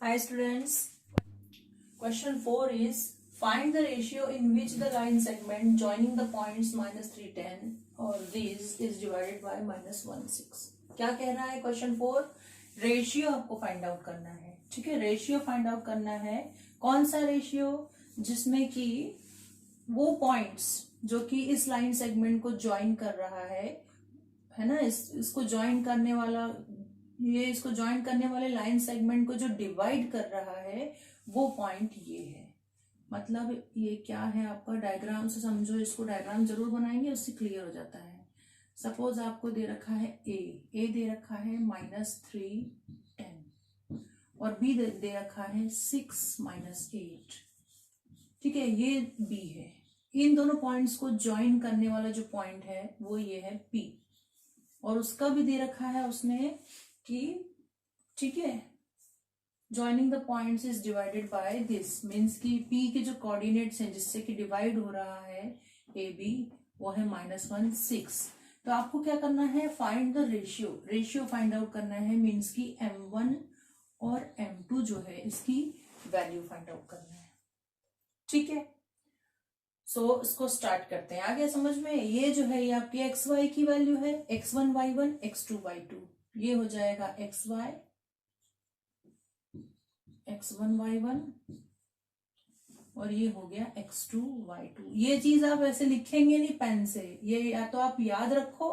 Hi students, question 4 is find the ratio in which the line segment joining the points minus 310 or these is divided by minus 16. क्या कह रहा है question 4? Ratio आपको find out करना है. ठीक है, रेशियो फाइंड आउट करना है. कौन सा रेशियो? जिसमें कि वो पॉइंट्स जो कि इस लाइन सेगमेंट को ज्वाइन कर रहा है ना, इसको ज्वाइन करने वाला, ये इसको ज्वाइन करने वाले लाइन सेगमेंट को जो डिवाइड कर रहा है वो पॉइंट ये है. मतलब ये क्या है आपका, डायग्राम से समझो इसको. डायग्राम जरूर बनाएंगे, उससे क्लियर हो जाता है. सपोज आपको दे रखा है ए दे रखा है -310 और बी दे रखा है 6 -8. ठीक है, ये बी है. इन दोनों पॉइंट्स को ज्वाइन करने वाला जो पॉइंट है वो ये है पी, और उसका भी दे रखा है उसने कि ठीक है, joining the points is divided by this, means कि पी के जो कोऑर्डिनेट्स हैं जिससे कि डिवाइड हो रहा है ए बी, वो है -16. तो आपको क्या करना है, find the ratio find out करना है. मीन्स कि m1 और m2 जो है इसकी वैल्यू फाइंड आउट करना है. ठीक है, सो इसको स्टार्ट करते हैं. आ गया समझ में? ये जो है ये आपकी एक्स वाई की वैल्यू है, x1 y1 x2 y2. ये हो जाएगा xy x1 y1 और ये हो गया x2 y2. ये चीज आप ऐसे लिखेंगे नहीं पेन से, ये या तो आप याद रखो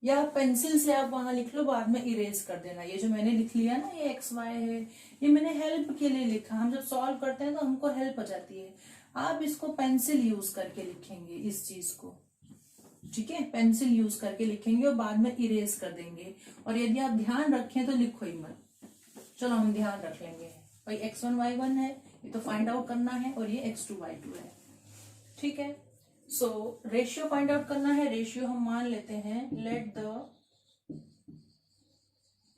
या पेंसिल से आप वहां लिख लो, बाद में इरेज कर देना. ये जो मैंने लिख लिया ना, ये xy है, ये मैंने हेल्प के लिए लिखा. हम जब सॉल्व करते हैं तो हमको हेल्प हो जाती है. आप इसको पेंसिल यूज करके लिखेंगे इस चीज को. ठीक है, पेंसिल यूज करके लिखेंगे और बाद में इरेज कर देंगे. और यदि आप ध्यान रखें तो लिखो ही मत. चलो हम ध्यान रख लेंगे. भाई x1 y1 है, ये तो फाइंड आउट करना है, और ये x2 y2 है. ठीक है, सो रेशियो फाइंड आउट करना है. रेशियो हम मान लेते हैं, late the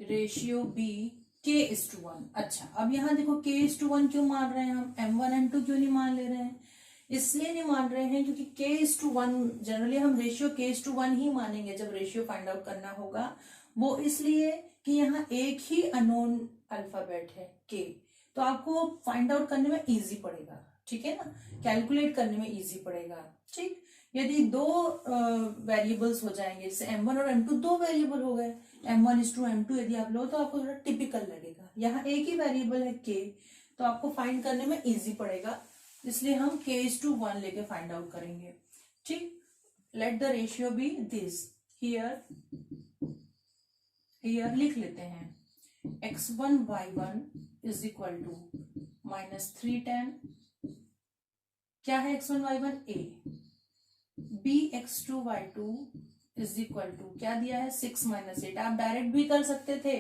ratio B k:1. अच्छा, अब यहां देखो k:1 क्यों मान रहे हैं हम, m1 m2 क्यों नहीं मान ले रहे हैं? इसलिए नहीं मान रहे हैं क्योंकि k:1 जनरली हम रेशियो k:1 ही मानेंगे जब रेशियो फाइंड आउट करना होगा. वो इसलिए कि यहाँ एक ही अननोन अल्फाबेट है k, तो आपको फाइंड आउट करने में इजी पड़ेगा. ठीक है ना, कैलकुलेट करने में इजी पड़ेगा. ठीक, यदि दो वेरिएबल्स हो जाएंगे, जैसे m1 और m2 दो वेरिएबल हो गए, m1:m2 यदि आप लो तो आपको थोड़ा टिपिकल लगेगा. यहाँ एक ही वेरिएबल है k, तो आपको फाइंड करने में इजी पड़ेगा, इसलिए हम k:1 लेके फाइंड आउट करेंगे. ठीक, let the ratio be this. Here लिख लेते हैं x1 y1 is equal to -310. क्या है x1 y1? a. b x2 y2 is equal to क्या दिया है, 6 -8. आप डायरेक्ट भी कर सकते थे,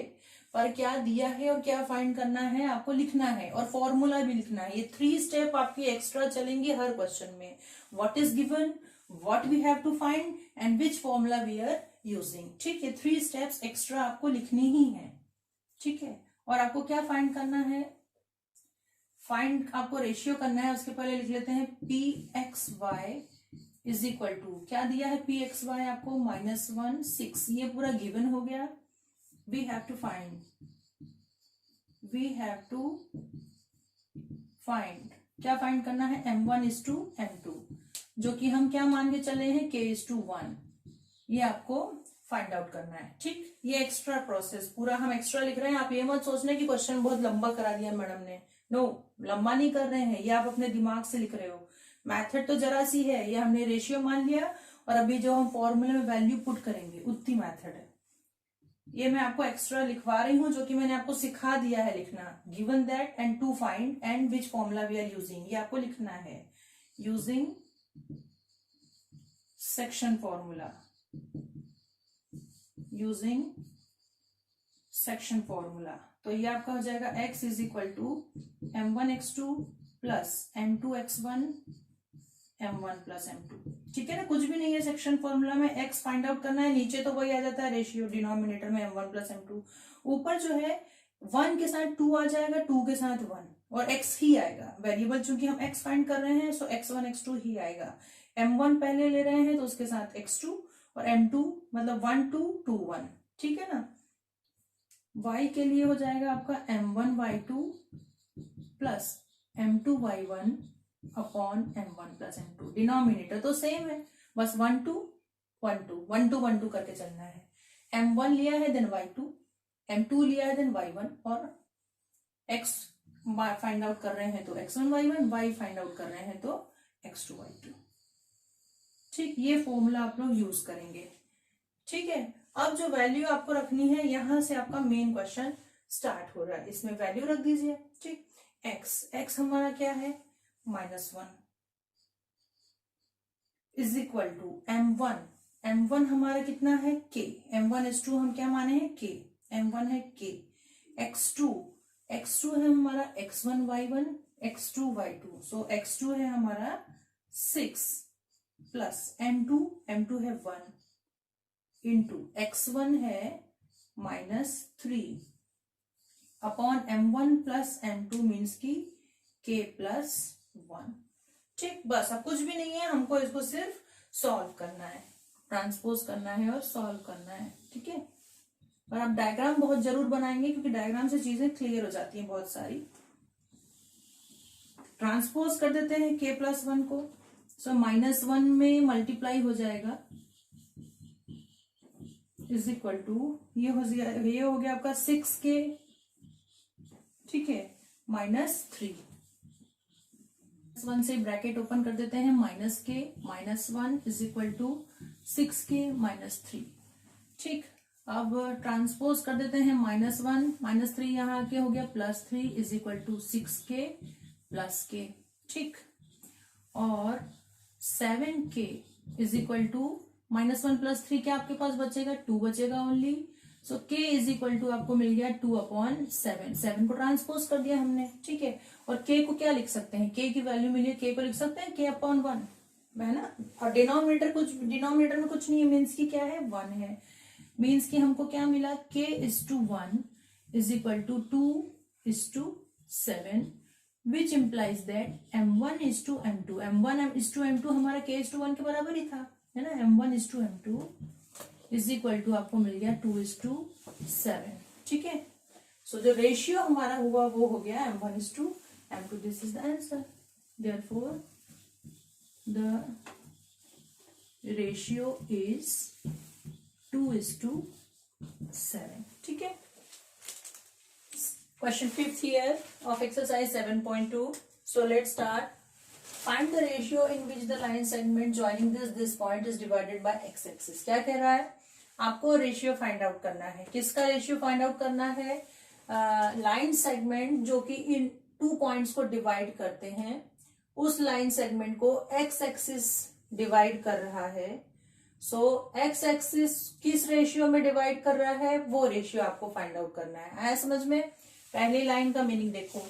पर क्या दिया है और क्या फाइंड करना है आपको लिखना है, और फॉर्मूला भी लिखना है. ये 3 स्टेप आपकी एक्स्ट्रा चलेंगे हर क्वेश्चन में. What is given, what we have to find and which formula we are using. ठीक है, 3 स्टेप्स एक्स्ट्रा आपको लिखनी ही है. ठीक है, और आपको क्या फाइंड करना है, फाइंड आपको रेशियो करना है. उसके पहले लिख लेते हैं pxy इज इक्वल टू क्या दिया है, pxy आपको -16. ये पूरा गिवन हो गया. वी हैव टू फाइंड क्या फाइंड करना है, m1:m2, जो कि हम क्या मान के चले हैं, k:1. ये आपको फाइंड आउट करना है. ठीक, ये एक्स्ट्रा प्रोसेस पूरा हम एक्स्ट्रा लिख रहे हैं. आप ये मत सोचने कि क्वेश्चन बहुत लंबा करा दिया मैडम ने. नो, लंबा नहीं कर रहे हैं, ये आप अपने दिमाग से लिख रहे हो. मेथड तो जरा सी है, ये हमने रेशियो मान लिया और अभी जो हम फॉर्मूले में वैल्यू पुट करेंगे उतनी मेथड है. ये मैं आपको एक्स्ट्रा लिखवा रही हूं, जो कि मैंने आपको सिखा दिया है लिखना. Given that and to find and which formula we are using, ये आपको लिखना है. Using section formula, using section formula. तो ये आपका हो जाएगा x is equal to m1x2 plus m2x1 m1 plus m2. ठीक है ना, कुछ भी नहीं है सेक्शन फॉर्मूला में. x फाइंड आउट करना है, नीचे तो वही आ जाता है रेशियो, डिनोमिनेटर में m1 प्लस m2. ऊपर जो है 1 के साथ 2 आ जाएगा, 2 के साथ 1, और x ही आएगा. वेरिएबल चूंकि हम x फाइंड कर रहे हैं, सो x1 x2 ही आएगा. m1 पहले ले रहे हैं तो उसके साथ x2, और m2 मतलब 1 2 2 1. ठीक है ना, y के लिए हो जाएगा आपका m1y2 plus m2y1 upon m1 plus m2। Denominator तो सेम है, बस 1 2 1 2 1 2 1 2 करके चलना है। m1 लिया है देन y2, m2 लिया है देन y1, और x फाइंड आउट कर रहे हैं तो x1 y1, y find out कर रहे हैं तो x2 y2। ठीक, ये फॉर्मूला आप लोग यूज करेंगे। ठीक है, अब जो वैल्यू आपको रखनी है, यहां से आपका मेन क्वेश्चन स्टार्ट हो रहा है। इसमें वैल्यू रख दीजिए। ठीक, x हमारा क्या है -1 इज इक्वल टू m1 हमारा कितना है k, m1 हम क्या माने हैं k, m1 है k, x2 है हमारा x1 y1 x2 y2, सो x2 है हमारा 6 प्लस m2 है 1 इंटू x1 है -3 upon m1 plus m2 means की k प्लस 1। ठीक, बस अब कुछ भी नहीं है, हमको इसको सिर्फ सॉल्व करना है, ट्रांसपोज करना है और सॉल्व करना है। ठीक है, और आप डायग्राम बहुत जरूर बनाएंगे क्योंकि डायग्राम से चीजें क्लियर हो जाती हैं बहुत सारी। ट्रांसपोज कर देते हैं k प्लस 1 को, सो -1 में मल्टीप्लाई हो जाएगा इज इक्वल टू ये हो गया आपका 6k। ठीक है, -3 1 से ब्रैकेट ओपन कर देते हैं, -k -1 is equal to 6k -3। ठीक, अब ट्रांसपोज कर देते हैं -1 -3 यहाँ आके हो गया +3 is equal to 6k plus k। ठीक, और 7k is equal to -1 plus 3 क्या आपके पास बचेगा 2 बचेगा only, so k is equal to आपको मिल गया 2/7। 7 को ट्रांसपोज कर दिया हमने। ठीक है, और k को क्या लिख सकते हैं, k की वैल्यू मिली है, k को लिख सकते हैं k/1 है ना, और डिनोमिनेटर में कुछ नहीं है, मीन्स की क्या है 1 है, मीन्स की हमको क्या मिला k/1 is equal to 2/7 which implies that m1:m2 m1:m2 हमारा k/1 के बराबर ही था, है ना, m1:m2 इज इक्वल टू आपको मिल गया 2/7। ठीक है, सो जो रेशियो हमारा हुआ वो हो गया m1:m2। This is the answer, therefore the ratio is 2/7। ठीक है, question 5th here of exercise 7.2. So let's start. Find the ratio in which the line segment joining this point is divided by x-axis. क्या कह रहा है, आपको ratio find out करना है। किसका रेशियो फाइंड आउट करना है, लाइन सेगमेंट जो कि इन 2 पॉइंट्स को डिवाइड करते हैं, उस लाइन सेगमेंट को एक्स एक्सिस डिवाइड कर रहा है। सो एक्स एक्सिस किस रेशियो में डिवाइड कर रहा है, वो रेशियो आपको फाइंड आउट करना है। आया समझ में? पहली लाइन का मीनिंग देखो,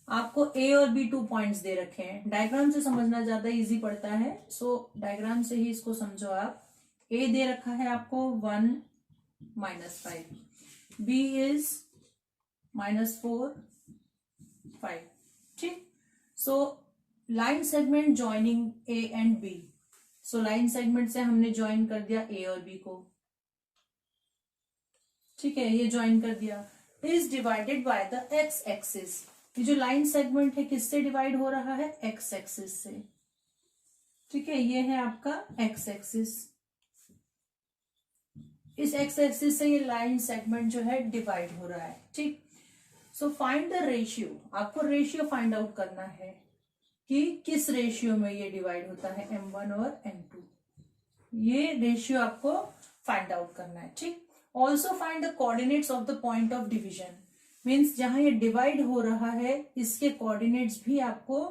आपको ए और बी 2 पॉइंट्स दे रखे हैं, डायग्राम से समझना ज्यादा इजी पड़ता है, सो डायग्राम से ही इसको समझो आप। ए दे रखा है आपको 1 -5, बी इज -4 5। ठीक, so line segment joining A and B, so line segment से हमने ज्वाइन कर दिया ए और बी को। ठीक है, ये ज्वाइन कर दिया, is divided by the x axis. ये जो लाइन सेगमेंट है किससे डिवाइड हो रहा है, एक्स एक्सिस से। ठीक है, ये है आपका एक्स एक्सिस, इस एक्स एक्सिस से ये लाइन सेगमेंट जो है डिवाइड हो रहा है। ठीक, सो फाइंड द रेशियो, आपको रेशियो फाइंड आउट करना है कि किस रेशियो में ये डिवाइड होता है, m1 और m2, ये रेशियो आपको फाइंड आउट करना है। ठीक, also find the coordinates of the point of division, means जहां ये डिवाइड हो रहा है इसके कोऑर्डिनेट्स भी आपको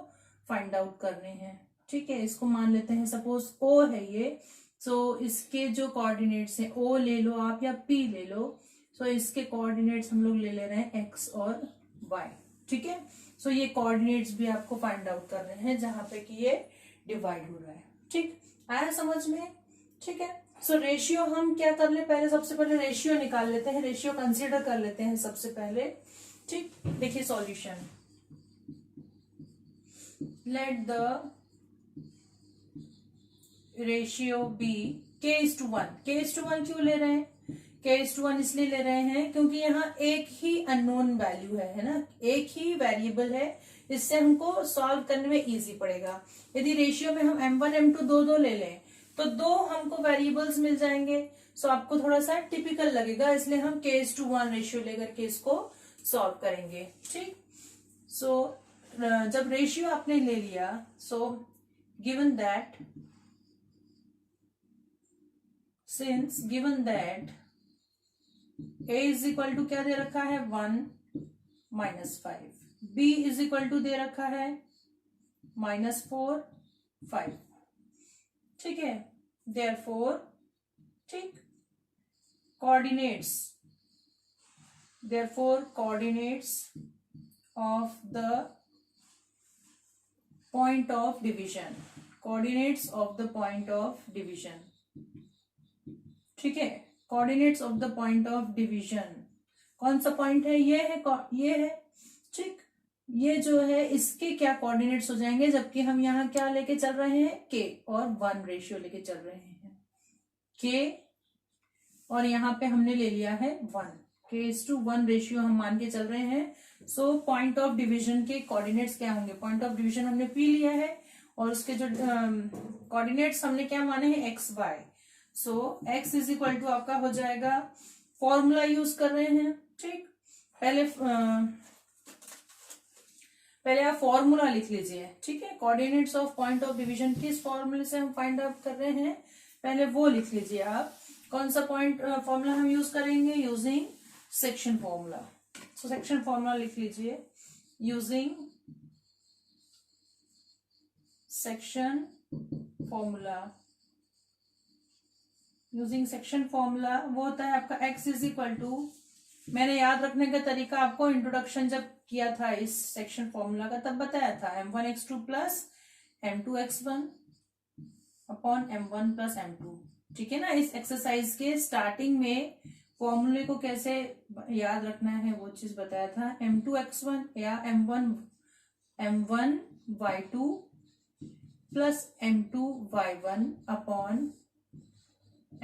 फाइंड आउट करने हैं। ठीक है, इसको मान लेते हैं सपोज ओ है ये, सो इसके जो कोऑर्डिनेट्स हैं ओ ले लो आप या पी ले लो, सो इसके कोऑर्डिनेट्स हम लोग ले ले रहे हैं एक्स और वाई। ठीक है, सो ये कोऑर्डिनेट्स भी आपको फाइंड आउट करने हैं जहां पे कि ये डिवाइड हो रहा है। ठीक, आया समझ में? ठीक है, सो रेशियो हम क्या कर ले, पहले सबसे पहले रेशियो निकाल लेते हैं, रेशियो कंसीडर कर लेते हैं सबसे पहले। ठीक, देखिए solution, let the ratio be k/1। k/1 क्यों ले रहे हैं, k/1 इसलिए ले रहे हैं क्योंकि यहाँ एक ही अननोन वैल्यू है ना, एक ही वेरिएबल है, इससे हमको सॉल्व करने में इजी पड़ेगा। यदि रेशियो में हम m1 m2 दो ले लें तो दो हमको वेरिएबल्स मिल जाएंगे, सो आपको थोड़ा सा टिपिकल लगेगा, इसलिए हम k/1 रेशियो लेकर के इसको सॉल्व करेंगे। ठीक, सो जब रेशियो आपने ले लिया, so given that since given that a is equal to क्या दे रखा है 1 -5, b इज इक्वल टू दे रखा है -4 5। ठीक है, देयरफॉर ठीक coordinates of the point of division, coordinates of the point of division. ठीक है, coordinates of the point of division कौन सा पॉइंट है, ये है। ठीक, ये जो है इसके क्या कोऑर्डिनेट्स हो जाएंगे, जबकि हम यहाँ क्या लेके चल रहे हैं k और 1 रेशियो लेके चल रहे हैं, k और यहाँ पे हमने ले लिया है 1, k/1 रेशियो हम मान के चल रहे हैं। सो पॉइंट ऑफ डिवीजन के कोऑर्डिनेट्स क्या होंगे, पॉइंट ऑफ डिवीजन हमने पी लिया है और उसके जो कोऑर्डिनेट्स हमने क्या माने हैं x y। So x is equal to आपका हो जाएगा, फॉर्मूला यूज कर रहे हैं। ठीक, पहले आप फॉर्मूला लिख लीजिए। ठीक है, coordinates of point of division किस फॉर्मूले से हम फाइंड आउट कर रहे हैं, पहले वो लिख लीजिए आप। कौन सा पॉइंट फॉर्मूला हम यूज करेंगे, using section formula. So section formula लिख लीजिए, using section formula. Using section formula वो होता है आपका x इज इक्वल टू, मैंने याद रखने का तरीका आपको इंट्रोडक्शन जब किया था इस सेक्शन फॉर्मूला का तब बताया था, m1x2 plus m2x1 upon m1 plus m2। ठीक है ना, इस एक्सरसाइज के स्टार्टिंग में फॉर्मूले को कैसे याद रखना है वो चीज बताया था, m2x1 या m1y2 plus m2y1 upon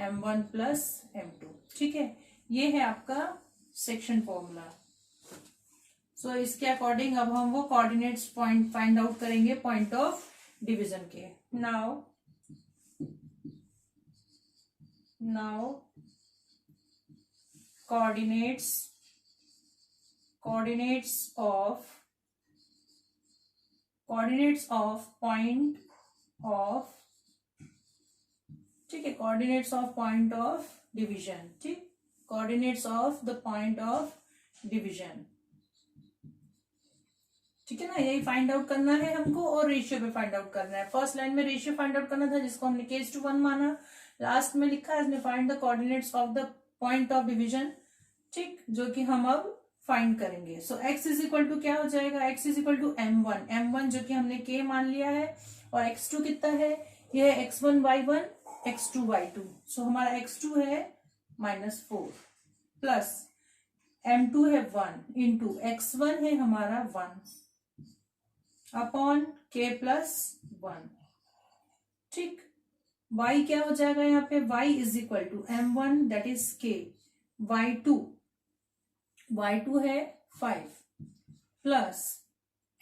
m1 plus m2। ठीक है, ये है आपका सेक्शन फॉर्मूला। सो इसके अकॉर्डिंग अब हम वो कोऑर्डिनेट्स पॉइंट फाइंड आउट करेंगे पॉइंट ऑफ डिवीजन के। Now coordinates of point of, ठीक है, coordinates of point of division. ठीक, coordinates of the point of division. ठीक है ना, यही फाइंड आउट करना है हमको और रेशियो पे फाइंड आउट करना है। फर्स्ट लाइन में रेशियो फाइंड आउट करना था जिसको हमने k/1 माना, लास्ट में लिखा है इसने find the coordinates of the point of division. ठीक, जो कि हम अब फाइंड करेंगे। सो x इज इक्वल टू क्या हो जाएगा, x is equal to m1 जो कि हमने k मान लिया है, और x2 कितना है, ये है x1y1 x2y2। सो हमारा x2 है -4 प्लस m2 है 1 इंटू x1 है हमारा 1 अपॉन k प्लस 1। ठीक, y क्या हो जाएगा यहाँ पे, y is equal to m1 that is k, y2 है 5 प्लस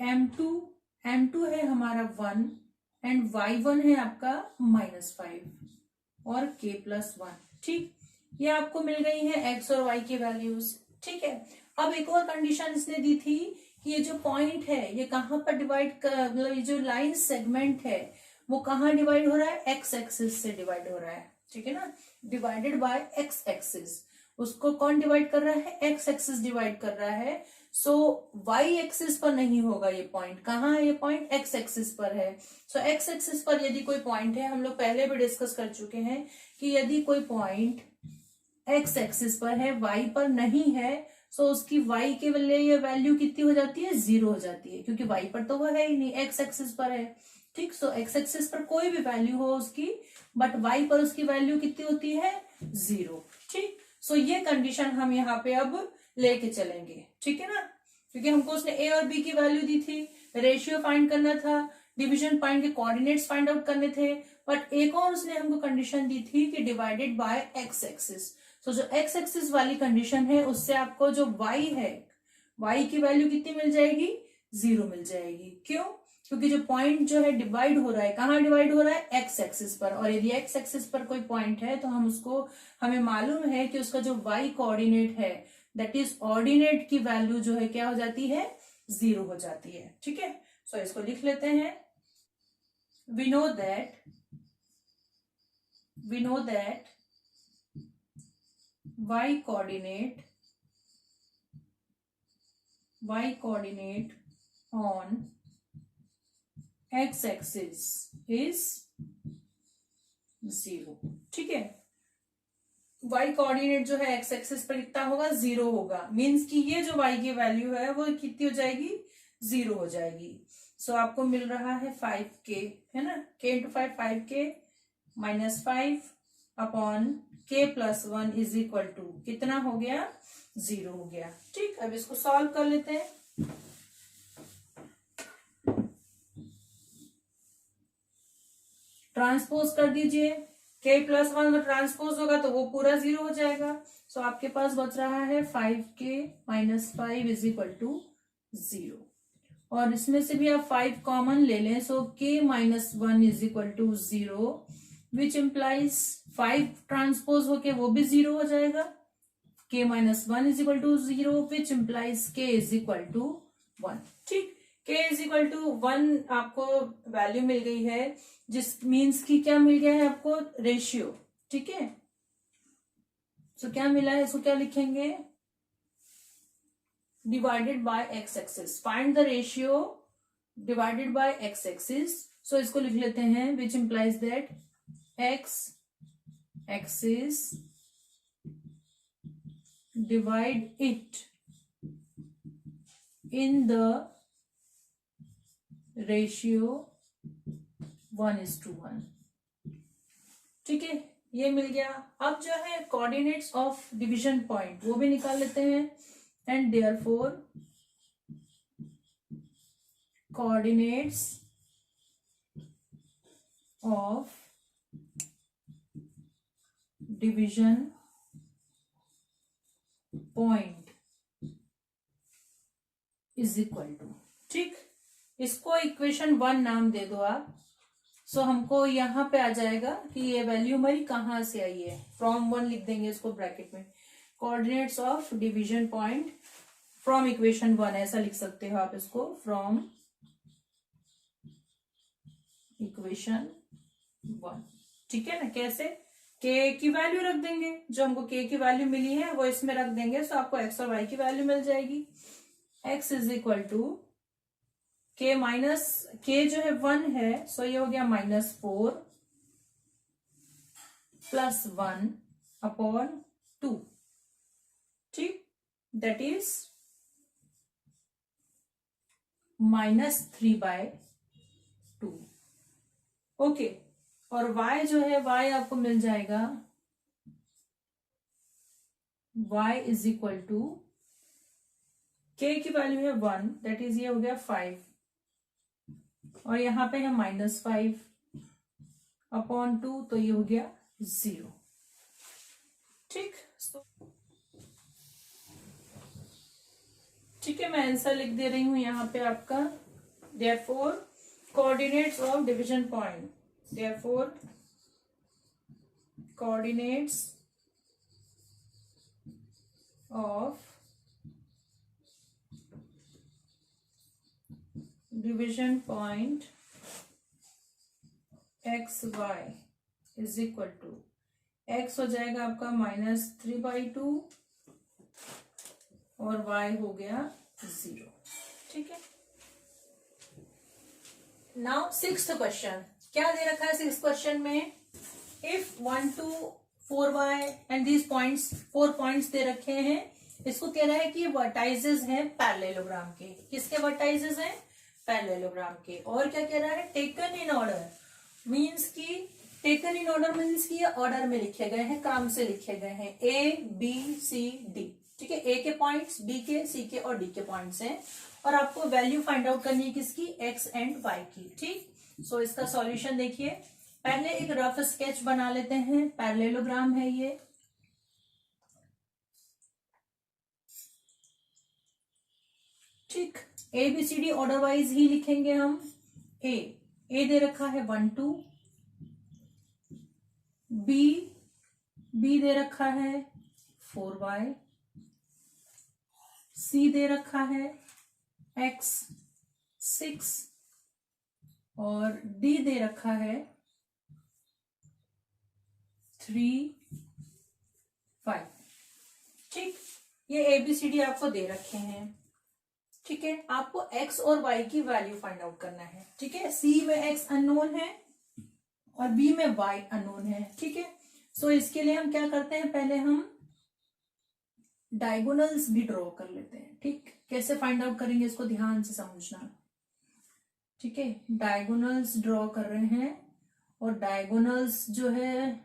m2 है हमारा 1 एंड y1 है आपका -5 और k प्लस 1। ठीक, ये आपको मिल गई है x और y की वैल्यूज। ठीक है, अब एक और कंडीशन इसने दी थी कि ये जो पॉइंट है ये कहाँ पर डिवाइड कर, मतलब ये जो लाइन सेगमेंट है वो कहाँ डिवाइड हो रहा है, एक्स एक्सिस से डिवाइड हो रहा है। ठीक है ना, डिवाइडेड बाय एक्स एक्सिस। उसको कौन डिवाइड कर रहा है, एक्स एक्सिस डिवाइड कर रहा है। सो वाई एक्सिस पर नहीं होगा ये पॉइंट, कहाँ है ये पॉइंट, एक्स एक्सिस पर है। सो एक्स एक्सिस पर यदि कोई पॉइंट है, हम लोग पहले भी डिस्कस कर चुके हैं कि यदि कोई पॉइंट एक्स एक्सिस पर है, वाई पर नहीं है, सो उसकी वाई के लिए वैल्यू कितनी हो जाती है, 0 हो जाती है, क्योंकि वाई पर तो वो है ही नहीं, एक्स एक्सिस पर है। ठीक, सो एक्स एक्सिस पर कोई भी वैल्यू हो उसकी, बट वाई पर उसकी वैल्यू कितनी होती है, 0। ठीक, सो ये कंडीशन हम यहाँ पे अब लेके चलेंगे। ठीक है ना, क्योंकि हमको उसने ए और बी की वैल्यू दी थी, रेशियो फाइंड करना था, डिवीजन पॉइंट के कोऑर्डिनेट्स फाइंड आउट करने थे, बट एक और उसने हमको कंडीशन दी थी कि डिवाइडेड बाय एक्स एक्सिस। सो जो एक्स एक्सिस वाली कंडीशन है उससे आपको जो वाई है, वाई की वैल्यू कितनी मिल जाएगी, 0 मिल जाएगी। क्यों? क्योंकि जो पॉइंट जो है डिवाइड हो रहा है, कहाँ डिवाइड हो रहा है, एक्स एक्सिस पर, और यदि एक्स एक्सिस पर कोई पॉइंट है तो हमें मालूम है कि उसका जो वाई कोऑर्डिनेट है दैट इज ऑर्डिनेट की वैल्यू जो है क्या हो जाती है, 0 हो जाती है। ठीक है, सो इसको लिख लेते हैं। we know that y coordinate on x axis is 0। ठीक है, y कोऑर्डिनेट जो है x एक्सिस पर कितना होगा, 0 होगा। मींस कि ये जो y की वैल्यू है वो कितनी हो जाएगी, 0 हो जाएगी। सो आपको मिल रहा है 5k, है ना, k into 5k minus 5 upon k plus 1 is equal to कितना हो गया, 0 हो गया। ठीक, अब इसको सॉल्व कर लेते हैं। ट्रांसपोज कर दीजिए, k प्लस 1 अगर ट्रांसपोज होगा तो वो पूरा 0 हो जाएगा। सो आपके पास बच रहा है 5k minus 5 is equal to 0, और इसमें से भी आप 5 कॉमन ले लें। So k minus 1 is equal to 0 which implies 5 transpose होके वो भी 0 हो जाएगा। k minus 1 is equal to 0 which implies k is equal to 1। ठीक, k इज इक्वल टू 1 आपको वैल्यू मिल गई है, जिस मीन्स की क्या मिल गया है आपको, रेशियो। ठीक है, सो क्या मिला है, इसको क्या लिखेंगे, divided by x axis. Find the ratio divided by x axis. So इसको लिख लेते हैं which implies that x axis divide it in the ratio 1:1। ठीक है, ये मिल गया। अब जो है कोऑर्डिनेट्स ऑफ डिवीजन पॉइंट वो भी निकाल लेते हैं। And therefore coordinates of division point is equal to। ठीक, इसको इक्वेशन 1 नाम दे दो आप। सो हमको यहां पे आ जाएगा कि ये वैल्यू हमारी कहां से आई है, फ्रॉम 1 लिख देंगे इसको ब्रैकेट में। Coordinates of division point from equation 1, ऐसा लिख सकते हो आप इसको, फ्रॉम इक्वेशन 1। ठीक है ना, कैसे, k की वैल्यू रख देंगे, जो हमको k की वैल्यू मिली है वो इसमें रख देंगे। सो आपको x और y की वैल्यू मिल जाएगी। x is equal to k minus k जो है 1 है, सो ये हो गया -4 प्लस 1 अपॉन 2। ठीक, दैट इज -3/2। ओके, और y जो है y आपको मिल जाएगा, y is equal to k की वैल्यू है 1, दैट इज ये हो गया 5, और यहां पे है -5 अपॉन 2, तो ये हो गया 0। ठीक, ठीक है, मैं आंसर लिख दे रही हूं यहां पे आपका। Therefore coordinates of division point, therefore coordinates of division point x y is equal to, x हो जाएगा आपका -3/2 और y हो गया 0। ठीक है, नाउ 6th क्वेश्चन, क्या दे रखा है 6th क्वेश्चन में, if 1 to 4y and these points, 4 points दे रखे हैं। इसको कह रहा है कि वर्टाइजेस हैं पैरेललोग्राम के। किसके वर्टाइजेस हैं, पैरेललोग्राम के। और क्या कह रहा है, टेकन इन ऑर्डर, मीन्स की टेकन इन ऑर्डर मीन्स की ऑर्डर में लिखे गए हैं, क्रम से लिखे गए हैं, ABCD। ठीक है, ए के पॉइंट्स, बी के, सी के और डी के पॉइंट्स हैं, और आपको वैल्यू फाइंड आउट करनी है किसकी, एक्स एंड वाई की। ठीक, सो इसका सॉल्यूशन देखिए। पहले एक रफ स्केच बना लेते हैं, पैरेललोग्राम है ये, ठीक, ABCD ऑर्डर वाइज ही लिखेंगे हम। ए दे रखा है 1 2, बी दे रखा है 4y, सी दे रखा है x 6 और डी दे रखा है 3 5। ठीक, ये ABCD आपको दे रखे हैं। ठीक है, आपको x और y की वैल्यू फाइंड आउट करना है। ठीक है, C में x अननोन है और B में y अननोन है। ठीक है, सो इसके लिए हम क्या करते हैं, पहले हम डायगोनल्स भी ड्रॉ कर लेते हैं। ठीक, कैसे फाइंड आउट करेंगे इसको ध्यान से समझना। ठीक है, डायगोनल्स ड्रॉ कर रहे हैं और डायगोनल्स जो है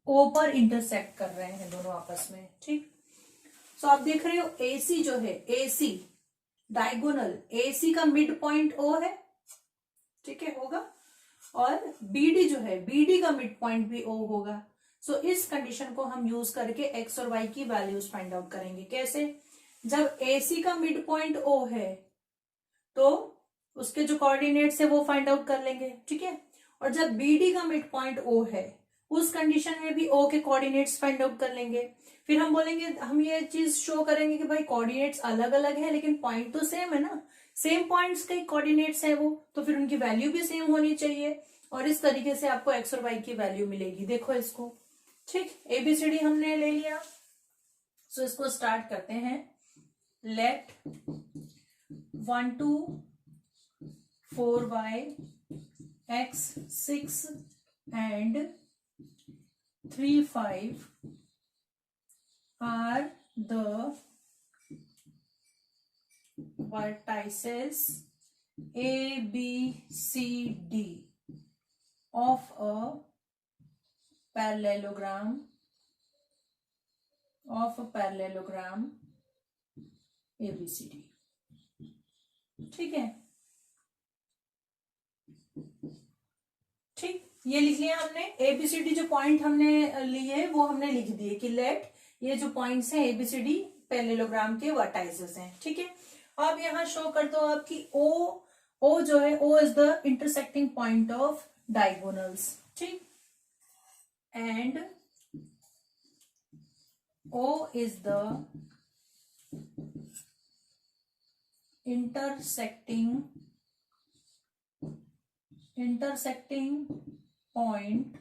ओ पर इंटरसेक्ट कर रहे हैं दोनों आपस में। ठीक, सो आप देख रहे हो AC जो है, AC डायगोनल AC का मिड पॉइंट O है। ठीक है, होगा, और BD जो है, BD का मिड पॉइंट भी O होगा। सो इस कंडीशन को हम यूज करके x और y की वैल्यूज फाइंड आउट करेंगे। कैसे, जब AC का मिड पॉइंट O है तो उसके जो कोऑर्डिनेट्स है वो फाइंड आउट कर लेंगे। ठीक है, और जब BD का मिड पॉइंट O है उस कंडीशन में भी O के कोऑर्डिनेट्स फाइंड आउट कर लेंगे। फिर हम बोलेंगे, हम ये चीज शो करेंगे कि भाई कोऑर्डिनेट्स अलग अलग है लेकिन पॉइंट तो सेम है ना, सेम पॉइंट्स के कोऑर्डिनेट्स है वो, तो फिर उनकी वैल्यू भी सेम होनी चाहिए और इस तरीके से आपको x और y की वैल्यू मिलेगी। देखो इसको। ठीक, ABCD हमने ले लिया। सो इसको स्टार्ट करते हैं। Let 1 2 4y x 6 and 3 5 are the vertices A, B, C, D of a parallelogram ABCD। ठीक है, ठीक, ये लिख लिया हमने। ABCD जो पॉइंट हमने लिए वो हमने लिख दिए कि लेट ये जो पॉइंट्स हैं ABCD पैरेललोग्राम के वर्टाइसेस हैं। ठीक है, अब यहां शो कर दो आपकी O जो है, O is the intersecting point of diagonals. ठीक, and O is the intersecting point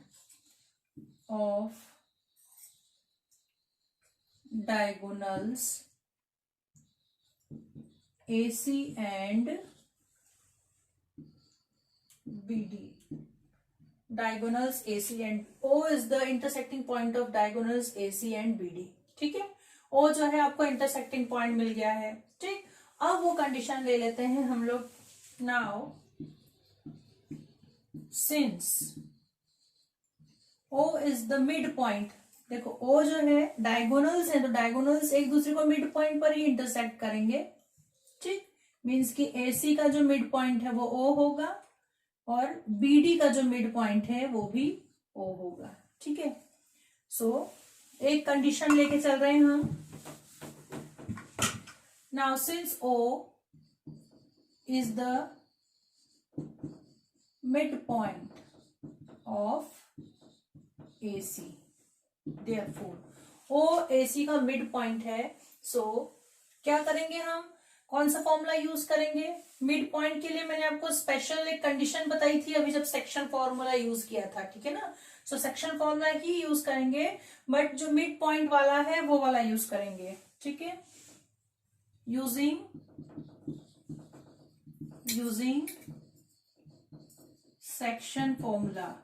of diagonals AC and BD। diagonals AC and O is the intersecting point of diagonals AC and BD। ठीक है, O जो है आपको intersecting point मिल गया है। ठीक, अब वो कंडीशन ले लेते हैं हम लोग। Now since O is the mid point, देखो O जो है डायगोनल्स है तो डायगोनल्स एक दूसरे को मिड पॉइंट पर ही इंटरसेक्ट करेंगे। ठीक, मीन्स कि AC का जो मिड पॉइंट है वो O होगा और BD का जो मिड पॉइंट है वो भी O होगा। ठीक है, सो एक कंडीशन लेके चल रहे हैं हम। Now since O is the mid point of AC, therefore O AC का मिड पॉइंट है। सो क्या करेंगे हम, कौन सा फॉर्मूला यूज करेंगे मिड पॉइंट के लिए? मैंने आपको स्पेशल एक कंडीशन बताई थी अभी जब सेक्शन फॉर्मूला यूज किया था। ठीक है ना, सो सेक्शन फॉर्मूला ही यूज करेंगे, बट जो मिड पॉइंट वाला है वो वाला यूज करेंगे। ठीक है, using section formula.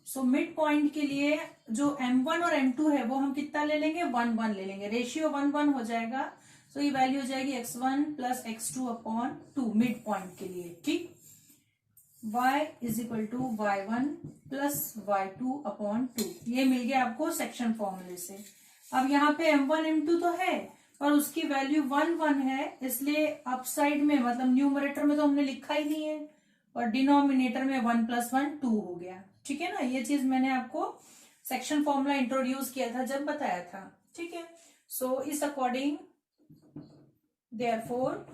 So mid point के लिए जो M1 और M2 है वो हम कितना ले लेंगे, 1 1 ले लेंगे, रेशियो 1 1 हो जाएगा। सो ये वैल्यू हो जाएगी x1 plus x2/2 mid point के लिए। ठीक, y is equal to y1 plus y2/2, ये मिल गया आपको सेक्शन फॉर्मूले से। अब यहाँ पे M1 M2 तो है पर उसकी वैल्यू 1 1 है, इसलिए अपसाइड में मतलब न्यूमरेटर में तो हमने लिखा ही नहीं है और डिनोमिनेटर में 1 + 1 2 हो गया। ठीक है ना, ये चीज मैंने आपको सेक्शन फॉर्मूला इंट्रोड्यूस किया था जब बताया था। ठीक है, सो इस according therefore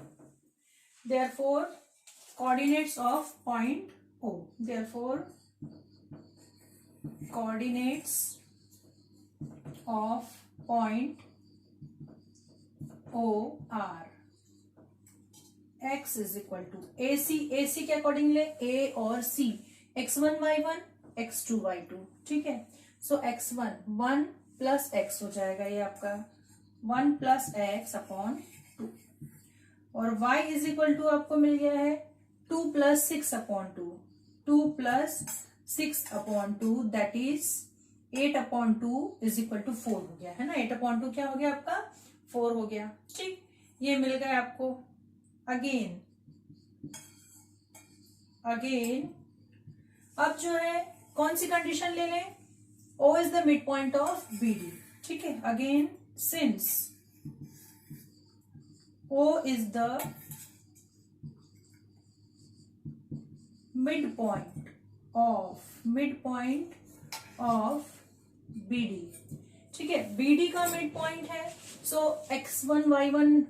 coordinates of point O, therefore coordinates of point O are x is equal to AC के अकॉर्डिंग ले A और C, x1 y1 x2 y2, ठीक है। सो x1 1 प्लस x हो जाएगा, ये आपका 1 प्लस x अपॉन 2, और y इज इक्वल टू आपको मिल गया है 2 plus 6 upon 2 plus 6 upon 2 that is 8 upon 2 is equal to 4 हो गया है ना। 8 अपॉन 2 क्या हो गया आपका 4 हो गया, ठीक, ये मिल गया आपको। अगेन अब जो है कौन सी कंडीशन ले लें, O is the mid point of BD, ठीक है। Again since O is the mid point of BD, ठीक है, BD का मिड पॉइंट है, सो x1 y1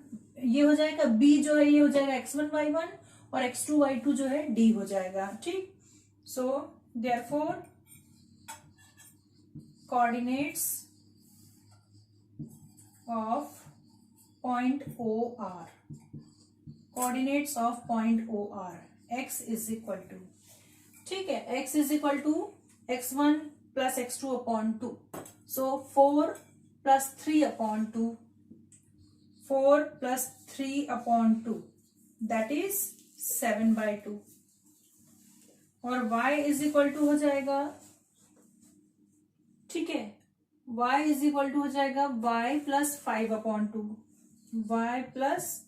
ये हो जाएगा, B जो है ये हो जाएगा x1 y1 और x2 y2 जो है D हो जाएगा, ठीक। So therefore coordinates of point O are, coordinates of point O are x is equal to, ठीक है, x is equal to x1 plus x2 upon 2, so 4 plus 3 upon 2, 4 plus 3 upon 2 that is 7/2, और y is equal to हो जाएगा, ठीक है, y is equal to हो जाएगा y plus 5 upon 2, y plus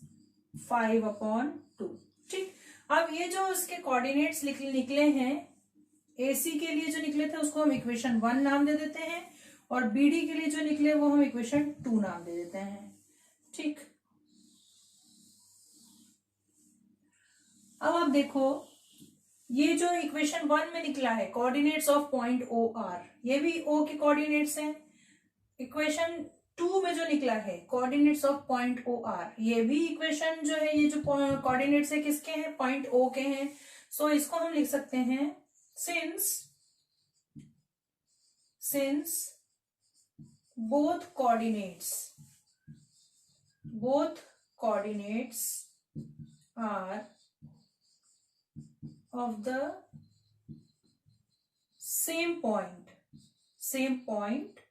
5 upon 2, ठीक। अब ये जो इसके कोऑर्डिनेट्स निकले हैं AC के लिए जो निकले थे उसको हम इक्वेशन 1 नाम दे देते हैं, और BD के लिए जो निकले वो हम इक्वेशन 2 नाम दे देते हैं, ठीक। अब आप देखो ये जो इक्वेशन 1 में निकला है coordinates of point O are, ये भी O के कोऑर्डिनेट्स हैं। इक्वेशन 2 में जो निकला है coordinates of point O are, ये भी इक्वेशन जो है, ये जो कोऑर्डिनेट्स है किसके हैं, पॉइंट O के हैं। सो इसको हम लिख सकते हैं since both coordinates are of the same point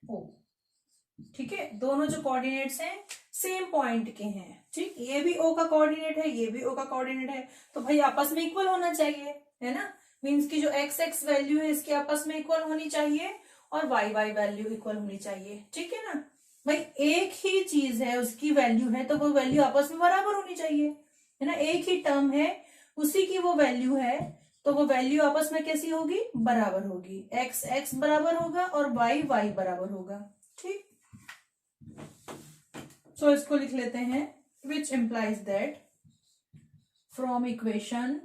O, ठीक है, दोनों जो कोऑर्डिनेट्स हैं सेम पॉइंट के हैं, ठीक, ये भी O का कोऑर्डिनेट है, ये भी O का कोऑर्डिनेट है, तो भाई आपस में इक्वल होना चाहिए, है ना। मीन्स की जो x वैल्यू है इसकी आपस में इक्वल होनी चाहिए और y वैल्यू इक्वल होनी चाहिए, ठीक है ना भाई। एक ही चीज है, उसकी वैल्यू है तो वो वैल्यू आपस में बराबर होनी चाहिए, है ना। एक ही टर्म है, उसी की वो वैल्यू है, तो वो वैल्यू आपस में कैसी होगी, बराबर होगी। x बराबर होगा और y बराबर होगा, ठीक। सो इसको लिख लेते हैं, which implies that from equation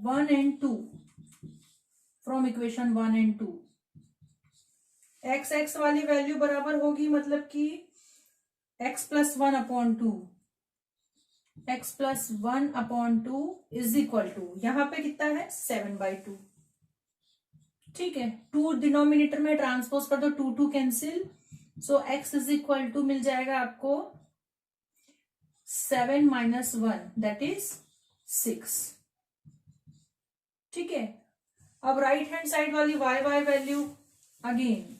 1 and 2, from equation 1 and 2 x वाली वैल्यू बराबर होगी, मतलब कि x plus 1 upon 2, x plus 1 upon 2 is equal to, यहां पे कितना है 7/2, ठीक है। 2 डिनोमिनेटर में ट्रांसपोज कर दो, 2 cancel, so x is equal to मिल जाएगा आपको 7 - 1 दैट इज 6, ठीक है। अब राइट हैंड साइड वाली y value, again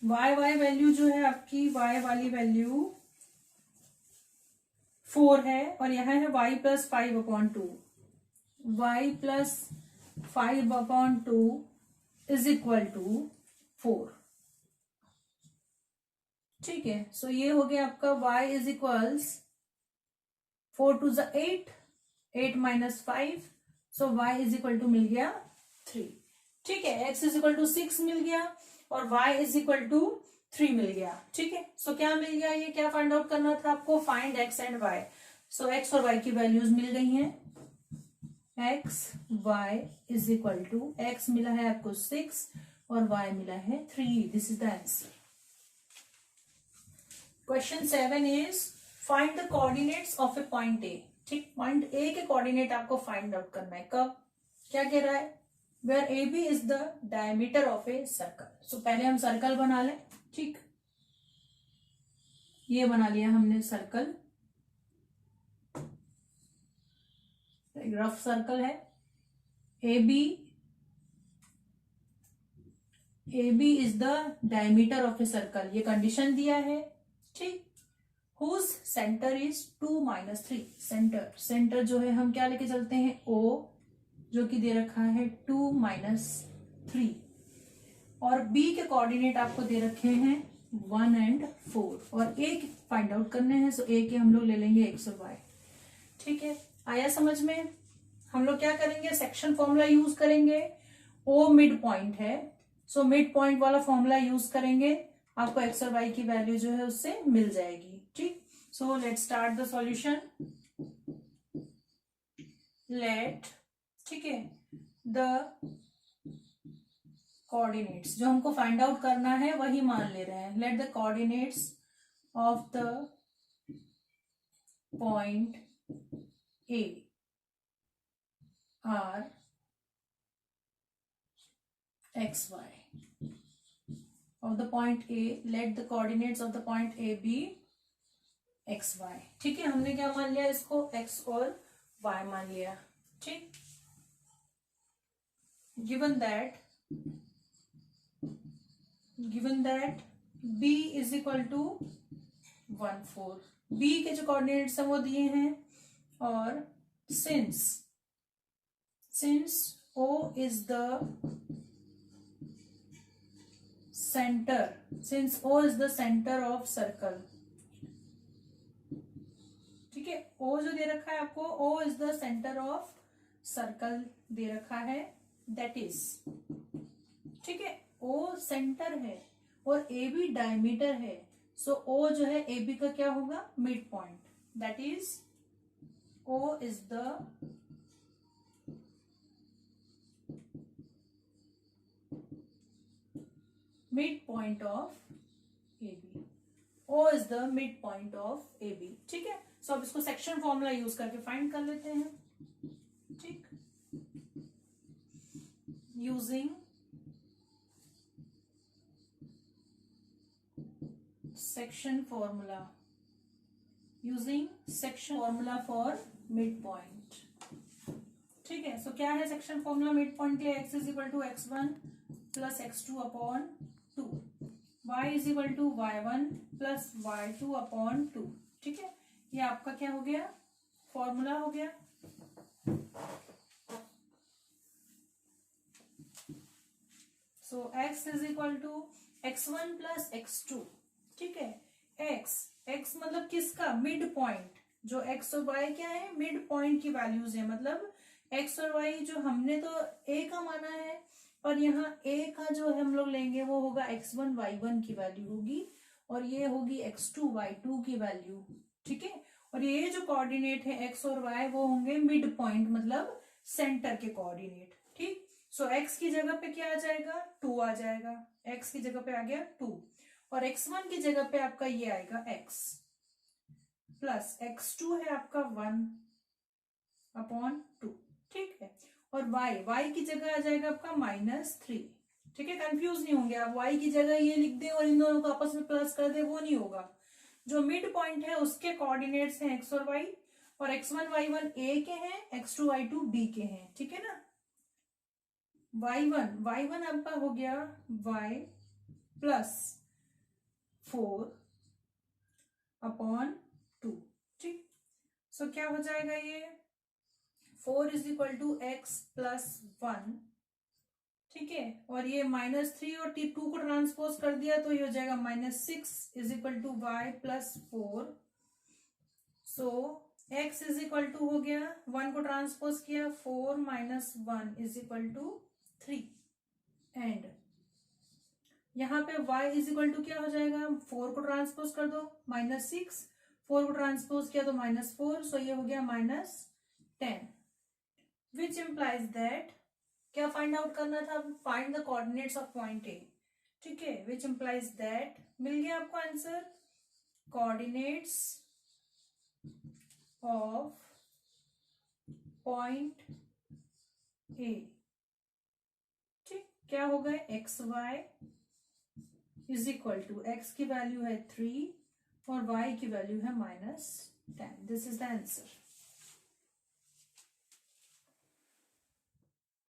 y value जो है आपकी, y वाली वैल्यू 4 है, और यहां है y plus 5 upon 2, y plus 5 upon 2 is equal to 4, ठीक है। सो ये हो गया आपका y is equals 4 × 2 = 8, 8 - 5, so y is equal to मिल गया 3, ठीक है। x इज इक्वल टू 6 मिल गया और y इज इक्वल टू 3 मिल गया, ठीक है। सो क्या मिल गया, ये क्या फाइंड आउट करना था आपको, find x and y। So x और y की वैल्यूज मिल गई हैं, x y is equal to, x मिला है आपको 6 और y मिला है 3, this is the answer. Question 7 is find the coordinates of A point A. ठीक, पॉइंट ए के कोऑर्डिनेट आपको फाइंड आउट करना है। कब? क्या कह रहा है? Where A B is the diameter of a circle. So पहले हम सर्कल बना लें। ठीक, ये बना लिया हमने सर्कल, रफ सर्कल है। A B is the diameter of a circle, ये कंडीशन दिया है। ठीक, हुज सेंटर इज 2 - 3। सेंटर जो है हम क्या लेके चलते हैं? O, जो कि दे रखा है 2 - 3। और B के कोऑर्डिनेट आपको दे रखे हैं 1 और 4 और A के फाइंड आउट करने हैं। सो A के हम लोग ले लेंगे x और y। ठीक है, आया समझ में? हम लोग क्या करेंगे? सेक्शन फॉर्मूला यूज करेंगे। O मिड पॉइंट है, सो मिड पॉइंट वाला फॉर्मूला यूज करेंगे, आपको x और y की वैल्यू जो है उससे मिल जाएगी। ठीक, so let's start the solution. Let, ठीक है, द कोऑर्डिनेट्स जो हमको फाइंड आउट करना है वही मान ले रहे हैं। Let the coordinates of the point A R xy of the point A, let the coordinates of the point A be xy। ठीक है, हमने क्या मान लिया? इसको x और y मान लिया। ठीक, given that B is equal to 1 4, B के जो कोऑर्डिनेट्स हैं वो दिए हैं। और since O is the center, since O is the center of circle, ठीक है, O जो दे रखा है आपको, O is the center of circle दे रखा है, that is, ठीक है, O सेंटर है और AB डायमीटर है। सो O जो है AB का क्या होगा? Mid point, that is O is the midpoint of AB। O is the midpoint of AB। ठीक है, सो अब इसको सेक्शन फॉर्मूला यूज करके फाइंड कर लेते हैं। ठीक, using section formula for mid point. ठीक है, सो क्या है सेक्शन फॉर्मूला मिड पॉइंट के लिए? x is equal to x1 plus x2 upon 2, y is equal to y1 plus y2 upon 2। ठीक है, ये आपका क्या हो गया? फॉर्मूला हो गया। So x is equal to x1 plus x2। ठीक है, x मतलब किसका? Mid point. जो x और y क्या है? मिड पॉइंट की वैल्यूज है। मतलब x और y जो हमने तो a का माना है, पर यहाँ a का जो हम लोग लेंगे वो होगा x1 y1 की वैल्यू होगी और ये होगी x2 y2 की वैल्यू। ठीक है, और ये जो कोऑर्डिनेट है x और y वो होंगे मिड पॉइंट, मतलब सेंटर के कोऑर्डिनेट। ठीक, सो x की जगह पे क्या आ जाएगा? 2 आ जाएगा। x की जगह पे आ गया 2 और x1 की जगह पे आपका ये आएगा x प्लस x2 है आपका 1 अपॉन 2। ठीक है, और y की जगह आ जाएगा आपका -3। ठीक है, कंफ्यूज नहीं होंगे आप। y की जगह ये लिख दें और इन दोनों को आपस में प्लस कर दे, वो नहीं होगा। जो मिड पॉइंट है उसके कोऑर्डिनेट्स हैं x और y, और x1 y1 a के हैं, x2 y2 b के हैं। ठीक है ना, y1 आपका हो गया y प्लस 4 अपॉन 2। ठीक, सो क्या हो जाएगा? ये 4 is equal to x plus 1। ठीक है, और ये -3 और 2 को ट्रांसपोज कर दिया तो ये हो जाएगा -6 is equal to y plus 4। So x is equal to हो गया, 1 को ट्रांसपोज किया, 4 - 1 इज इक्वल टू 3। एंड यहाँ पे y इज इक्वल टू क्या हो जाएगा? 4 को ट्रांसपोज कर दो, -6, 4 को ट्रांसपोज किया तो -4, सो ये हो गया -10, विच इम्प्लाइज दैट, क्या फाइंड आउट करना था? Find the coordinates of point A. ठीक है, विच इम्प्लाइज दैट, मिल गया आपको answer. Coordinates of point A. ठीक, क्या हो गए, x y is equal to, x की वैल्यू है 3 और y की वैल्यू है -10। This is the answer.